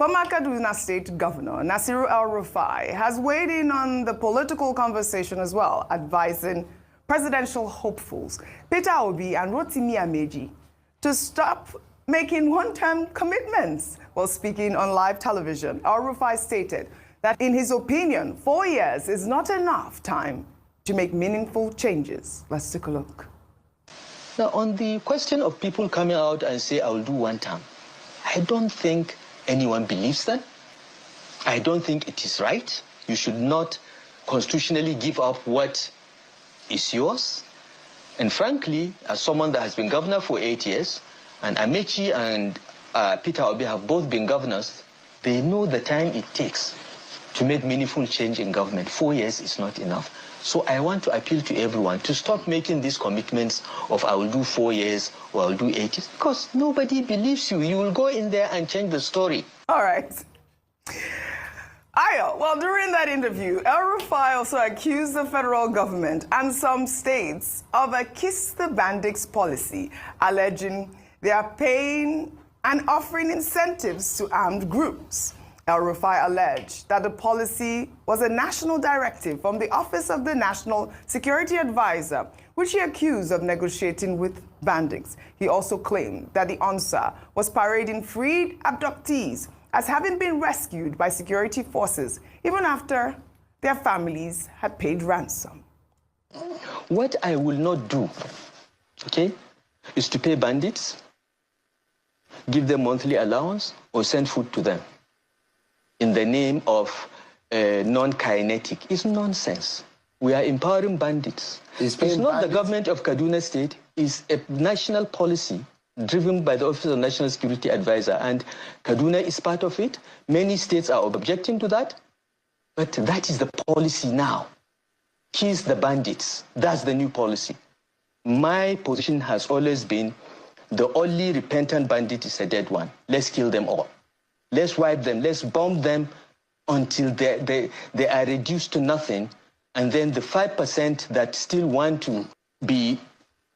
Former Kaduna State Governor Nasiru El-Rufai has weighed in on the political conversation as well, advising presidential hopefuls Peter Obi and Rotimi Amechi to stop making one-term commitments. While speaking on live television, El-Rufai stated that in his opinion, 4 years is not enough time to make meaningful changes. Let's take a look. Now, on the question of people coming out and say, I will do one term, I don't think anyone believes that. I don't think it is right. You should not constitutionally give up what is yours. And frankly, as someone that has been governor for 8 years, and Amechi and Peter Obi have both been governors, they know the time it takes to make meaningful change in government. 4 years is not enough. So I want to appeal to everyone to stop making these commitments of I will do 4 years or I will do 8 years, because nobody believes you. You will go in there and change the story. All right. Ayo, well, during that interview, El-Rufai also accused the federal government and some states of a kiss the bandits policy, alleging they are paying and offering incentives to armed groups. El-Rufai alleged that the policy was a national directive from the Office of the National Security Advisor, which he accused of negotiating with bandits. He also claimed that the UNSA was parading freed abductees as having been rescued by security forces, even after their families had paid ransom. What I will not do, okay, is to pay bandits, give them monthly allowance, or send food to them in the name of non-kinetic. It's nonsense. We are empowering bandits. It's not the government of Kaduna State. It's a national policy driven by the Office of National Security Advisor, and Kaduna is part of it. Many states are objecting to that, but that is the policy now. Kiss the bandits. That's the new policy. My position has always been the only repentant bandit is a dead one. Let's kill them all. Let's wipe them. Let's bomb them until they are reduced to nothing. And then the 5% that still want to be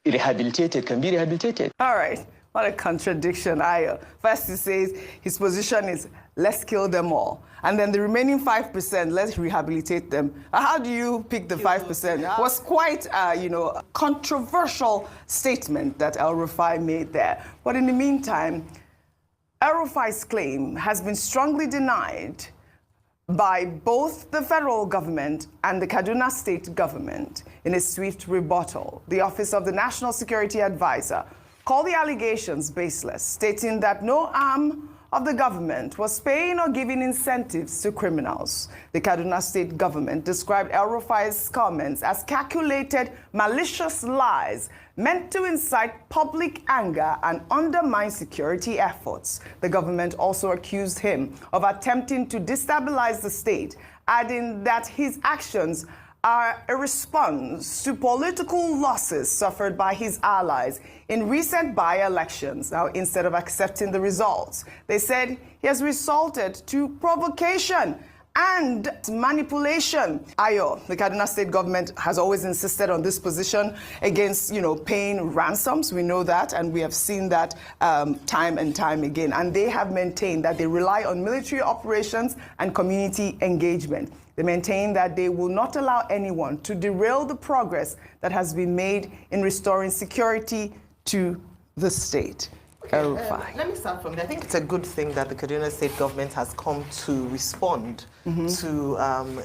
rehabilitated can be rehabilitated. All right. What a contradiction, Ayo. First he says his position is let's kill them all. And then the remaining 5%, let's rehabilitate them. How do you pick the 5%? It was quite, a controversial statement that El-Rufai made there. But in the meantime, El-Rufai's claim has been strongly denied by both the federal government and the Kaduna State government. In a swift rebuttal, the Office of the National Security Advisor called the allegations baseless, stating that no arm of the government was paying or giving incentives to criminals. The Kaduna State government described El-Rufai's comments as calculated, malicious lies meant to incite public anger and undermine security efforts. The government also accused him of attempting to destabilize the state, adding that his actions are a response to political losses suffered by his allies in recent by-elections. Now, instead of accepting the results, they said he has resorted to provocation and manipulation. Ayo, the Kaduna State government has always insisted on this position against, paying ransoms. We know that, and we have seen that time and time again. And they have maintained that they rely on military operations and community engagement. They maintain that they will not allow anyone to derail the progress that has been made in restoring security to the state. Let me start from there. I think it's a good thing that the Kaduna State government has come to respond to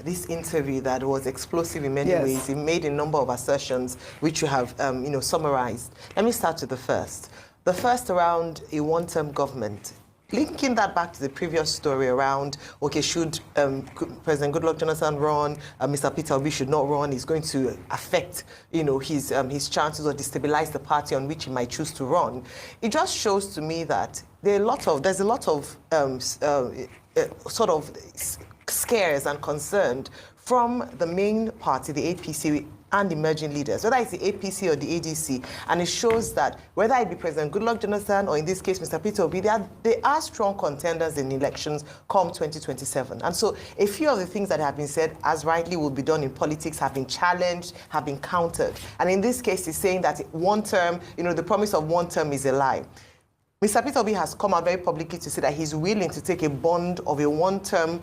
this interview that was explosive in many ways. It made a number of assertions which you have summarized. Let me start with the first. The first around a one-term government. Linking that back to the previous story around, okay, should President Goodluck Jonathan run, Mr. Peter Obi should not run, is going to affect, his chances or destabilize the party on which he might choose to run. It just shows to me that there's a lot of sort of scares and concern from the main party, the APC, and emerging leaders, whether it's the APC or the ADC, and it shows that whether it be President Goodluck Jonathan or in this case Mr. Peter Obi, they are strong contenders in elections come 2027. And so a few of the things that have been said, as rightly will be done in politics, have been challenged, have been countered. And in this case, he's saying that one term, the promise of one term is a lie. Mr. Peter Obi has come out very publicly to say that he's willing to take a bond of a one-term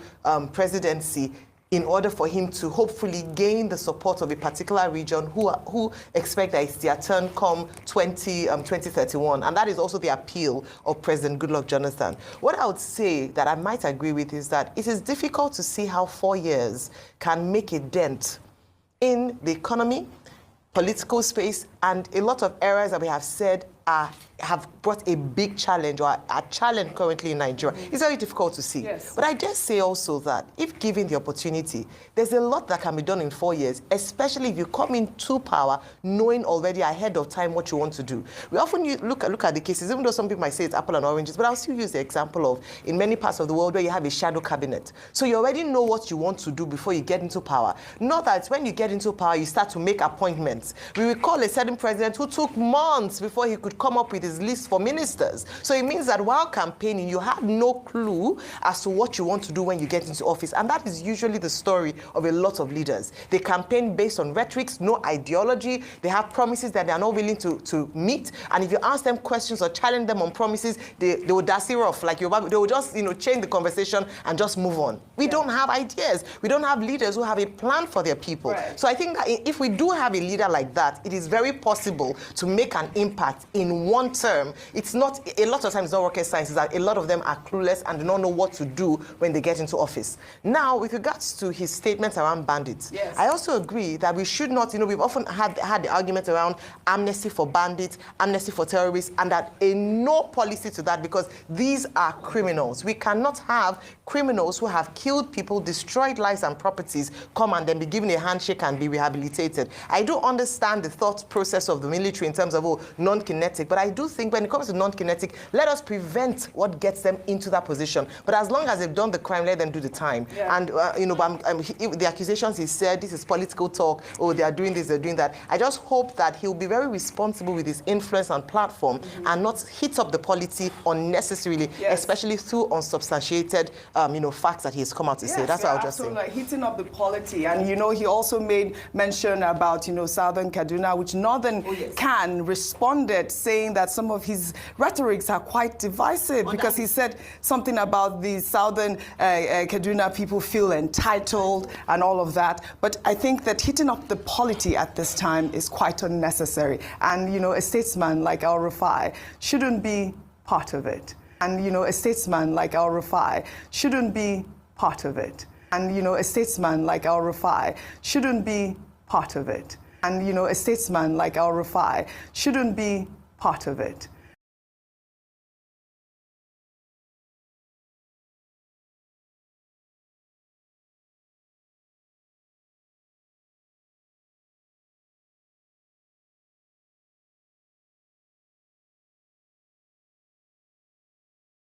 presidency in order for him to hopefully gain the support of a particular region who expect that it's their turn come 2031. And that is also the appeal of President Goodluck Jonathan. What I would say that I might agree with is that it is difficult to see how 4 years can make a dent in the economy, political space, and a lot of areas that we have said have brought a big challenge or a challenge currently in Nigeria. It's very difficult to see. Yes. But I dare say also that if given the opportunity, there's a lot that can be done in 4 years, especially if you come into power knowing already ahead of time what you want to do. We often look at the cases, even though some people might say it's apple and oranges, but I'll still use the example of in many parts of the world where you have a shadow cabinet. So you already know what you want to do before you get into power. Not that when you get into power, you start to make appointments. We recall a certain president who took months before he could come up with his list for ministers. So it means that while campaigning, you have no clue as to what you want to do when you get into office. And that is usually the story of a lot of leaders. They campaign based on rhetorics, no ideology. They have promises that they are not willing to meet. And if you ask them questions or challenge them on promises, they will dust it off. Like they will just change the conversation and just move on. We don't have ideas. We don't have leaders who have a plan for their people. Right. So I think that if we do have a leader like that, it is very possible to make an impact in one term. It's not, a lot of times, not rocket science, is that a lot of them are clueless and do not know what to do when they get into office. Now, with regards to his statements around bandits, yes, I also agree that we should not, we've often had the argument around amnesty for bandits, amnesty for terrorists, and that a no policy to that because these are criminals. We cannot have criminals who have killed people, destroyed lives and properties, come and then be given a handshake and be rehabilitated. I do understand the thought process of the military in terms of non-kinetic, but I do think when it comes to non-kinetic, let us prevent what gets them into that position. But as long as they've done the crime, let them do the time. Yeah. And, the accusations he said, this is political talk, oh, they are doing this, they're doing that. I just hope that he'll be very responsible with his influence and platform and not hit up the polity unnecessarily, yes, especially through unsubstantiated, facts that he has come out to say. That's what I'll just say. Like hitting up the polity. And, he also made mention about, Southern Kaduna, which Northern Can responded saying that some of his rhetorics are quite divisive because he said something about the Southern Kaduna people feel entitled and all of that. But I think that hitting up the polity at this time is quite unnecessary. And, a statesman like our Rufai shouldn't be part of it. And, a statesman like our Rufai shouldn't be part of it. And, a statesman like our Rufai shouldn't be part of it. And, a statesman like our Rufai shouldn't be part of it.